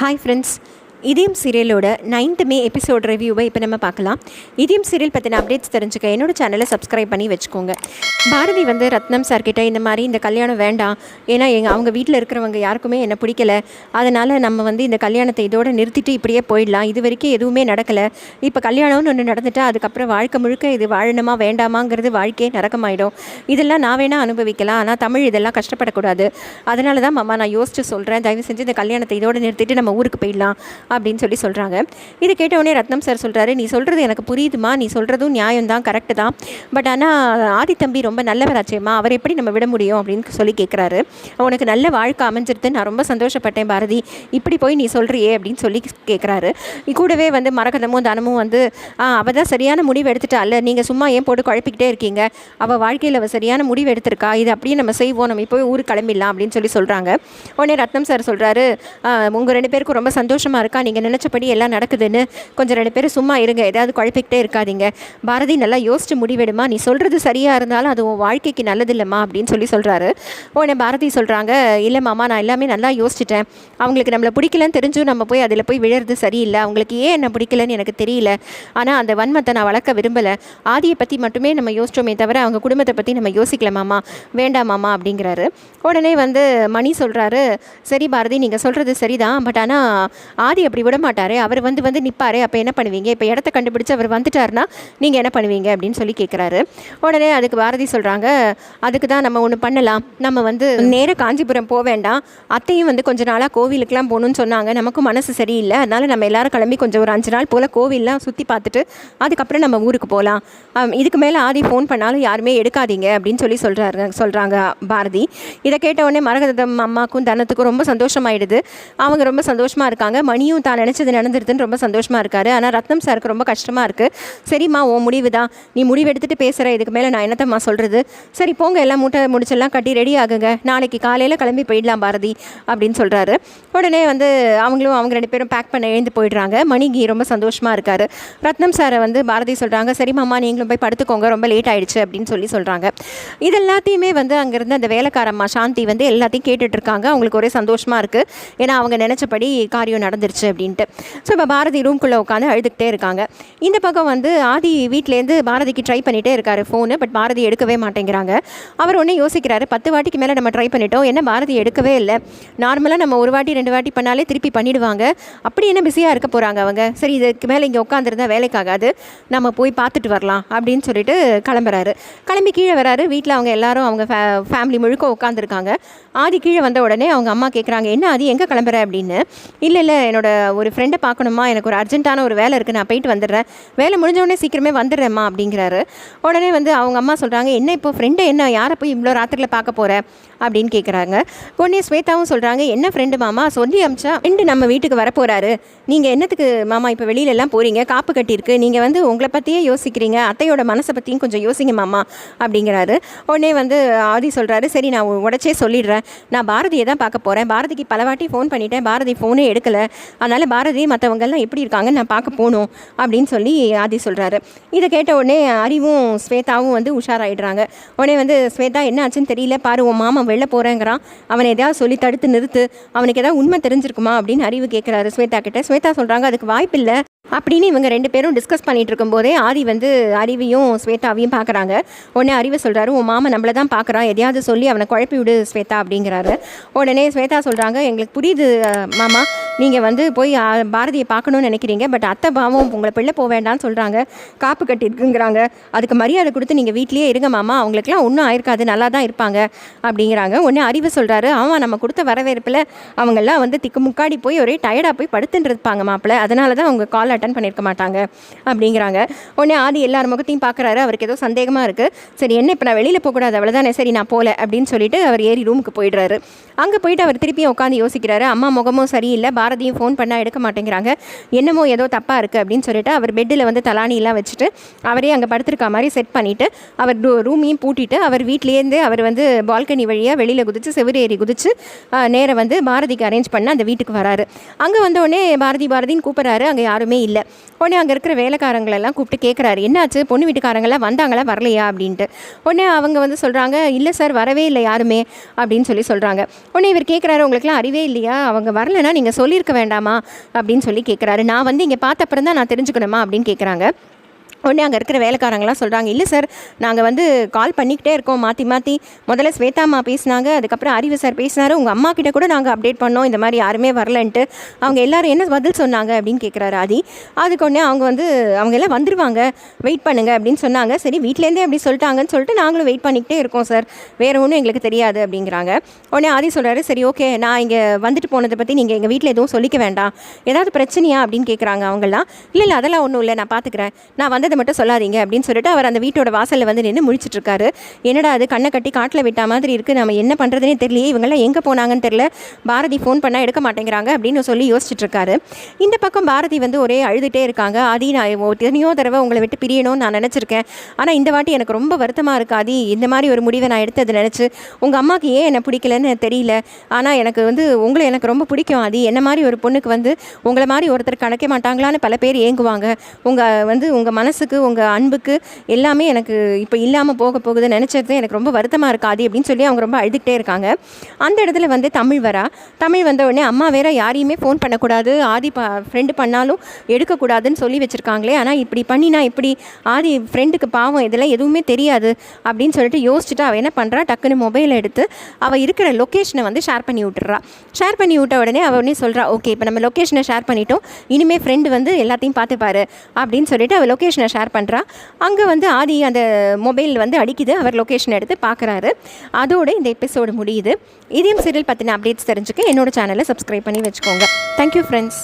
Hi friends, இதயம் சீரியலோட 9th மே episode ரிவ்யூவை இப்போ நம்ம பார்க்கலாம். இதயம் சீரியல் பற்றின அப்டேட்ஸ் தெரிஞ்சுக்க என்னோடய சேனலை சப்ஸ்கிரைப் பண்ணி வச்சுக்கோங்க. பாரதி வந்து ரத்னம் சார்கிட்ட இந்த மாதிரி இந்த கல்யாணம் வேண்டாம், ஏன்னா அவங்க வீட்டில் இருக்கிறவங்க யாருக்குமே என்னை பிடிக்கல, அதனால் நம்ம வந்து இந்த கல்யாணத்தை இதோடு நிறுத்திட்டு இப்படியே போயிடலாம், இது வரைக்கும் எதுவுமே நடக்கலை, இப்போ கல்யாணம்னு ஒன்று நடந்துட்டால் அதுக்கப்புறம் வாழ்க்கை முழுக்க இது வாழணுமா வேண்டாமாங்கிறது வாழ்க்கையே நரக்கமாயிடும், இதெல்லாம் நான் வேணால் அனுபவிக்கலாம், ஆனால் தமிழ் இதெல்லாம் கஷ்டப்படக்கூடாது, அதனால தான் மாமா நான் யோசிச்சு சொல்கிறேன், தயவு செஞ்சு இந்த கல்யாணத்தை இதோடு நிறுத்திட்டு நம்ம ஊருக்கு போயிடலாம் அப்படின்னு சொல்லி சொல்கிறாங்க. இதை கேட்டவுடனே ரத்னம் சார் சொல்கிறாரு, நீ சொல்கிறது எனக்கு புரியுதுமா, நீ சொல்கிறதும் நியாயம்தான், கரெக்டு தான், பட் ஆனால் ஆதி தம்பி ரொம்ப நல்லவராச்சேம்மா, அவர் எப்படி நம்ம விட முடியும் அப்படின்னு சொல்லி கேட்குறாரு. உனக்கு நல்ல வாழ்க்கை அமைஞ்சிருது, நான் ரொம்ப சந்தோஷப்பட்டேன் பாரதி, இப்படி போய் நீ சொல்கிறியே அப்படின்னு சொல்லி கேட்குறாரு. கூடவே வந்து மரகதமும் தனமும் வந்து அவள் தான் சரியான முடிவு எடுத்துட்டால, நீங்கள் சும்மா ஏன் போட்டு குழப்பிக்கிட்டே இருக்கீங்க, அவள் வாழ்க்கையில் அவள் சரியான முடிவு எடுத்திருக்கா, இது அப்படியே நம்ம செய்வோம், நம்ம இப்போ ஊருக்கு கிளம்பிடலாம் அப்படின்னு சொல்லி சொல்கிறாங்க. உடனே ரத்னம் சார் சொல்கிறாரு, உங்கள் 2 பேருக்கும் ரொம்ப சந்தோஷமாக இருக்கா, நீங்கள் நினச்சபடி எல்லாம் நடக்குதுன்னு, கொஞ்சம் 2 பேரும் சும்மா இருங்க, ஏதாவது குழப்பிக்கிட்டே இருக்காதீங்க, பாரதி நல்லா யோசிச்சு முடிவெடுமா, நீ சொல்கிறது சரியாக இருந்தாலும் அது உன் வாழ்க்கைக்கு நல்லதில்லைம்மா அப்படின்னு சொல்லி சொல்கிறாரு. உடனே பாரதி சொல்கிறாங்க, இல்லை மாமா நான் எல்லாமே நல்லா யோசிச்சிட்டேன், அவங்களுக்கு நம்மளை பிடிக்கலன்னு தெரிஞ்சும் நம்ம போய் அதில் போய் விழுறது சரியில்லை, அவங்களுக்கு ஏன் என்ன பிடிக்கலன்னு எனக்கு தெரியல, ஆனால் அந்த வன்மத்தை நான் வளர்க்க விரும்பலை, ஆதியை பற்றி மட்டுமே நம்ம யோசிச்சோமே தவிர அவங்க குடும்பத்தை பற்றி நம்ம யோசிக்கல மாமா, வேண்டாம் மாமா அப்படிங்கிறாரு. உடனே வந்து மணி சொல்கிறாரு, சரி பாரதி நீங்கள் சொல்கிறது சரிதான், பட் ஆனால் ஆதி அப்படி விட மாட்டார், அவர் வந்து நிற்பார், அப்போ என்ன பண்ணுவீங்க, இப்போ இடத்த கண்டுபிடிச்சு அவர் வந்துட்டார்னா நீங்கள் என்ன பண்ணுவீங்க அப்படின்னு சொல்லி கேட்குறாரு. உடனே அதுக்கு பாரதி சொல்கிறாங்க, அதுக்கு தான் நம்ம ஒன்று பண்ணலாம், நம்ம வந்து நேராக காஞ்சிபுரம் போக வேண்டாம், அத்தையும் வந்து கொஞ்ச நாளாக கோவிலுக்கெலாம் போகணுன்னு சொன்னாங்க, நமக்கும் மனசு சரியில்லை, அதனால் நம்ம எல்லோரும் கிளம்பி கொஞ்சம் ஒரு 5 நாள் போல் கோவிலெலாம் சுற்றி பார்த்துட்டு அதுக்கப்புறம் நம்ம ஊருக்கு போகலாம், இதுக்கு மேலே ஆதி ஃபோன் பண்ணாலும் யாருமே எடுக்காதீங்க அப்படின்னு சொல்லி சொல்கிறாங்க பாரதி. இதை கேட்டவுடனே மரகதம் அம்மாக்கும் தனத்துக்கும் ரொம்ப சந்தோஷமாயிடுது, அவங்க ரொம்ப சந்தோஷமாக இருக்காங்க. மணியும் தான் நினச்சது நடந்துருதுன்னு ரொம்ப சந்தோஷமாக இருக்காரு. ஆனால் ரத்னம் சாருக்கு ரொம்ப கஷ்டமாக இருக்குது. சரிம்மா உன் முடிவு தான், நீ முடிவு எடுத்துகிட்டு பேசுகிற, இதுக்கு மேலே நான் என்னத்தம்மா சொல்கிறது, சரி போங்க எல்லாம் மூட்டை முடிச்செல்லாம் கட்டி ரெடி ஆகுங்க, நாளைக்கு காலையில் கிளம்பி போயிடலாம் பாரதி அப்படின்னு சொல்கிறாரு. உடனே வந்து அவங்களும் அவங்க 2 பேரும் பேக் பண்ண எழுந்து போயிடுறாங்க. மணிக்கு ரொம்ப சந்தோஷமாக இருக்கார். ரத்னம் சாரை வந்து பாரதி சொல்கிறாங்க, சரிம்மா நீங்களும் போய் படுத்துக்கோங்க, ரொம்ப லேட் ஆகிடுச்சு அப்படின்னு சொல்லி சொல்கிறாங்க. இது எல்லாத்தையுமே வந்து அங்கேருந்து அந்த வேலைக்காரம்மா சாந்தி வந்து எல்லாத்தையும் கேட்டுட்ருக்காங்க. அவங்களுக்கு ஒரே சந்தோஷமாக இருக்குது, ஏன்னா அவங்க நினச்சபடி காரியம் நடந்துருச்சு அப்படின்ட்டு. ஸோ இப்போ பாரதி ரூம்குள்ளே உட்காந்து அழுதுகிட்டே இருக்காங்க. இந்த பக்கம் வந்து ஆதி வீட்டிலேருந்து பாரதிக்கு ட்ரை பண்ணிகிட்டே இருக்கார் ஃபோனு, பட் பாரதி எடுக்கவே மாட்டேங்கிறாங்க. அவர் ஒன்று யோசிக்கிறாரு, 10 வாட்டிக்கு மேலே நம்ம ட்ரை பண்ணிட்டோம், என்ன பாரதி எடுக்கவே இல்லை, நார்மலாக நம்ம 1 வாட்டி 2 வாட்டி பண்ணாலே திருப்பி பண்ணிவிடுவாங்க, அப்படி என்ன பிஸியாக இருக்க போகிறாங்க அவங்க, சரி இதுக்கு மேலே இங்கே உட்காந்துருந்தா வேலைக்காகாது, நம்ம போய் பார்த்துட்டு வரலாம் அப்படின்னு சொல்லிட்டு கிளம்புறாரு. கிளம்பி கீழே வராரு. வீட்டில் அவங்க எல்லாரும் அவங்க ஃபேமிலி முழுக்க உட்காந்துருக்காங்க. ஆதி கீழே வந்த உடனே அவங்க அம்மா கேட்குறாங்க, என்ன ஆதி எங்கே கிளம்புற அப்படின்னு. இல்லை என்னோட ஒரு ஃப்ரெண்டை பார்க்கணுமா, எனக்கு ஒரு அர்ஜென்ட்டான ஒரு வேலை இருக்குது, நான் போயிட்டு வந்துடுறேன், வேலை முடிஞ்சோடனே சீக்கிரமே வந்துடுறேம்மா அப்படிங்கிறாரு. உடனே வந்து அவங்க அம்மா சொல்கிறாங்க, என்ன இப்போ ஃப்ரெண்டை என்ன யாரை போய் இவ்வளோ ராத்திரியில் பார்க்க போகிற அப்படின்னு கேட்குறாங்க. உடனே ஸ்வேதாவும் சொல்கிறாங்க, என்ன ஃப்ரெண்டு மாமா, சொல்லி அமிச்சா ஃப்ரெண்டு நம்ம வீட்டுக்கு வரப்போகிறாரு, நீங்கள் என்னத்துக்கு மாமா இப்போ வெளியிலலாம் போகிறீங்க, காப்பு கட்டியிருக்கு, நீங்கள் வந்து உங்களை பற்றியே யோசிக்கிறீங்க, அத்தையோட மனசை பற்றியும் கொஞ்சம் யோசிங்க மாமா அப்படிங்கிறாரு. உடனே வந்து ஆதி சொல்கிறாரு, சரி நான் உடச்சே சொல்லிடுறேன், நான் பாரதியை தான் பார்க்க போகிறேன், பாரதிக்கு பல வாட்டி ஃபோன் பண்ணிட்டேன், பாரதி ஃபோனே எடுக்கலை, அதனால் பாரதி மற்றவங்கெல்லாம் எப்படி இருக்காங்கன்னு நான் பார்க்க போகணும் அப்படின்னு சொல்லி ஆதி சொல்கிறாரு. இதை கேட்ட உடனே அறிவும் ஸ்வேதாவும் வந்து உஷாராயிடுறாங்க. உடனே வந்து ஸ்வேதா என்ன ஆச்சுன்னு தெரியல, பாரு உன் மாமா வெளில போகிறேங்கிறான், அவனை எதாவது சொல்லி தடுத்து நிறுத்து, அவனுக்கு ஏதாவது உண்மை தெரிஞ்சிருக்குமா அப்படின்னு அறிவு கேட்குறாரு ஸ்வேதா கிட்ட. ஸ்வேதா சொல்கிறாங்க, அதுக்கு வாய்ப்பில்லை அப்படின்னு இவங்க 2 பேரும் டிஸ்கஸ் பண்ணிகிட்டு இருக்கும்போதே ஆதி வந்து அறிவையும் ஸ்வேதாவையும் பார்க்குறாங்க. உடனே அறிவை சொல்கிறாரு, உன் மாமா நம்மளை தான் பார்க்குறான், எதையாவது சொல்லி அவனை குழப்பி விடு ஸ்வேதா அப்படிங்கிறாரு. உடனே ஸ்வேதா சொல்கிறாங்க, எங்களுக்கு புரியுது மாமா, நீங்கள் வந்து போய் பாரதியை பார்க்கணுன்னு நினைக்கிறீங்க, பட் அத்தை பாவம் உங்களை பிள்ளை போக வேண்டாம்னு சொல்கிறாங்க, காப்பு கட்டியிருக்குங்கிறாங்க, அதுக்கு மரியாதை கொடுத்து நீங்கள் வீட்லேயே இருங்க மாமா, அவங்களுக்குலாம் ஒன்றும் ஆயிருக்காது, நல்லா தான் இருப்பாங்க அப்படிங்கிறாங்க. உடனே அறிவு சொல்கிறாரு, ஆமாம் நம்ம கொடுத்த வரவேற்பில் அவங்கெல்லாம் வந்து திக்கு முக்காடி போய் ஒரே டயர்டாக போய் படுத்துட்டு இருப்பாங்க மாப்பிள்ளை, அதனால தான் அவங்க கால் அட்டன் பண்ணியிருக்க மாட்டாங்க அப்படிங்கிறாங்க. உடனே ஆதி எல்லார் முகத்தையும் பார்க்குறாரு. அவருக்கு ஏதோ சந்தேகமாக இருக்குது. சரி என்ன இப்போ நான் வெளியில் போகக்கூடாது அவ்வளோதானே, சரி நான் போகல அப்படின்னு சொல்லிட்டு அவர் ஏறி ரூமுக்கு போயிடுறாரு. அங்கே போயிட்டு அவர் திருப்பியும் உட்காந்து யோசிக்கிறாரு. அம்மா முகமும் சரியில்லை, பாரதியும் ஃபோன் பண்ணால் எடுக்க மாட்டேங்கிறாங்க, என்னமோ ஏதோ தப்பாக இருக்குது அப்படின்னு சொல்லிட்டு அவர் பெட்டில் வந்து தலானியெல்லாம் வச்சுட்டு அவரே அங்கே படுத்துருக்க மாதிரி செட் பண்ணிவிட்டு அவர் ரூமையும் பூட்டிட்டு அவர் வீட்லேருந்து அவர் வந்து பால்கனி வழியாக வெளியில் குதிச்சு செவிரேறி குதிச்சு நேராக வந்து பாரதிக்கு அரேஞ்ச் பண்ண அந்த வீட்டுக்கு வராரு. அங்கே வந்தோடனே பாரதின்னு கூப்பிட்றாரு. அங்கே யாருமே இல்லை. உடனே அங்கே இருக்கிற வேலைக்காரங்களெல்லாம் கூப்பிட்டு கேட்குறாரு, என்னாச்சு பொண்ணு வீட்டுக்காரங்களாம் வந்தாங்களா வரலையா அப்படின்ட்டு. உடனே அவங்க வந்து சொல்கிறாங்க, இல்லை சார் வரவே இல்லை யாருமே அப்படின்னு சொல்கிறாங்க. உடனே இவர் கேட்குறாரு, உங்களுக்குலாம் அறிவே இல்லையா, அவங்க வரலைன்னா நீங்கள் சொல்லியிருக்க வேண்டாமா அப்படின்னு கேட்குறாரு. நான் வந்து இங்கே பார்த்த அப்புறம் தான் நான் தெரிஞ்சுக்கணுமா அப்படின்னு கேட்குறாங்க. உடனே அங்கே இருக்கிற வேலைக்காரங்களாம் சொல்கிறாங்க, இல்லை சார் நாங்கள் வந்து கால் பண்ணிக்கிட்டே இருக்கோம் மாற்றி முதல்ல ஸ்வேதாம்மா பேசினாங்க, அதுக்கப்புறம் அறிவு சார் பேசினார், உங்கள் அம்மா கிட்ட கூட நாங்கள் அப்டேட் பண்ணோம் இந்த மாதிரி யாருமே வரலன்ட்டு. அவங்க எல்லோரும் என்ன பதில் சொன்னாங்க அப்படின்னு கேட்குறாரு ஆதி. அதுக்கு உடனே அவங்க வந்து அவங்க எல்லாம் வந்துடுவாங்க வெயிட் பண்ணுங்கள் அப்படின்னு சொன்னாங்க. சரி வீட்டிலேருந்தே அப்படி சொல்லிட்டாங்கன்னு சொல்லிட்டு நாங்களும் வெயிட் பண்ணிக்கிட்டே இருக்கோம் சார், வேறு ஒன்றும் எங்களுக்கு தெரியாது அப்படிங்கிறாங்க. உடனே ஆதி சொல்கிறாரு, சரி ஓகே நான் இங்கே வந்துட்டு போனதை பற்றி நீங்கள் எங்கள் வீட்டில் எதுவும் சொல்லிக்க வேண்டாம், ஏதாவது பிரச்சனையா அப்படின்னு கேட்குறாங்க அவங்களாம். இல்லை அதெல்லாம் ஒன்றும் இல்லை, நான் பார்த்துக்கிறேன், நான் வந்தது மட்டும் சொல்லாதீங்க அப்படின்னு சொல்லிட்டு அவர் அந்த வீட்டோட வாசலில் வந்து நின்று முழிச்சிட்டு இருக்காரு. என்னடா அது கண்ணை கட்டி காட்டில் விட்டா மாதிரி இருக்குது, நம்ம என்ன பண்ணுறதுனே தெரியலையே, இவங்கெல்லாம் எங்கே போனாங்கன்னு தெரியல, பாரதி ஃபோன் பண்ணால் எடுக்க மாட்டேங்கிறாங்க அப்படின்னு சொல்லி யோசிச்சுட்டு இருக்காரு. இந்த பக்கம் பாரதி வந்து ஒரே அழுதுகிட்டே இருக்காங்க. ஆதி நான் எத்தனையோ தடவை உங்களை விட்டு பிரியணும்னு நான் நினச்சிருக்கேன், ஆனால் இந்த வாட்டி எனக்கு ரொம்ப வருத்தமாக இருக்கு ஆதி, இந்த மாதிரி ஒரு முடிவை நான் எடுத்தது நினச்சி உங்கள் அம்மாவுக்கு ஏன் என்னை பிடிக்கலன்னு தெரியல, ஆனால் எனக்கு வந்து உங்களை எனக்கு ரொம்ப பிடிக்கும் ஆதி, என்ன மாதிரி ஒரு பொண்ணுக்கு வந்து உங்களை மாதிரி ஒருத்தர் கிடைக்க மாட்டாங்களான்னு பல பேர் ஏங்குவாங்க, உங்கள் மனசுக்கு உங்கள் அன்புக்கு எல்லாமே எனக்கு இப்போ இல்லாமல் போகுது நினச்சது எனக்கு ரொம்ப வருத்தமாக இருக்காது அப்படின்னு சொல்லி அவங்க ரொம்ப அழுதுகிட்டே இருக்காங்க. அந்த இடத்துல வந்து தமிழ் வந்த உடனே அம்மா வேற யாரையுமே ஃபோன் பண்ணக்கூடாது, ஆதி ஃப்ரெண்டு பண்ணாலும் எடுக்கக்கூடாதுன்னு சொல்லி வச்சுருக்காங்களே, ஆனால் இப்படி பண்ணினா இப்படி ஆதி ஃப்ரெண்டுக்கு பாவம் இதெல்லாம் எதுவுமே தெரியாது அப்படின்னு சொல்லிட்டு யோசிச்சுட்டு அவள் என்ன பண்ணுறா, டக்குன்னு மொபைலை எடுத்து அவள் இருக்கிற லொக்கேஷனை வந்து ஷேர் பண்ணி விட்டுறா. ஷேர் பண்ணி விட்ட உடனே அவள் உடனே சொல்கிறா, ஓகே இப்போ நம்ம லொக்கேஷனை ஷேர் பண்ணிட்டோம், இனிமேல் ஃப்ரெண்டு வந்து எல்லாத்தையும் பார்த்துப்பாரு அப்படின்னு சொல்லிட்டு அவள் லொக்கேஷனை ஷேர் பண்ணுறா. அங்கே வந்து ஆதி அந்த மொபைல் வந்து அடிக்குது, அவர் லொக்கேஷன் எடுத்து பார்க்குறாரு. அதோடு இந்த எபிசோடு முடியுது. இதயம் சீரியல் பற்றின அப்டேட்ஸ் தெரிஞ்சுக்க என்னோட சேனலை சப்ஸ்கிரைப் பண்ணி வச்சுக்கோங்க. Thank you friends.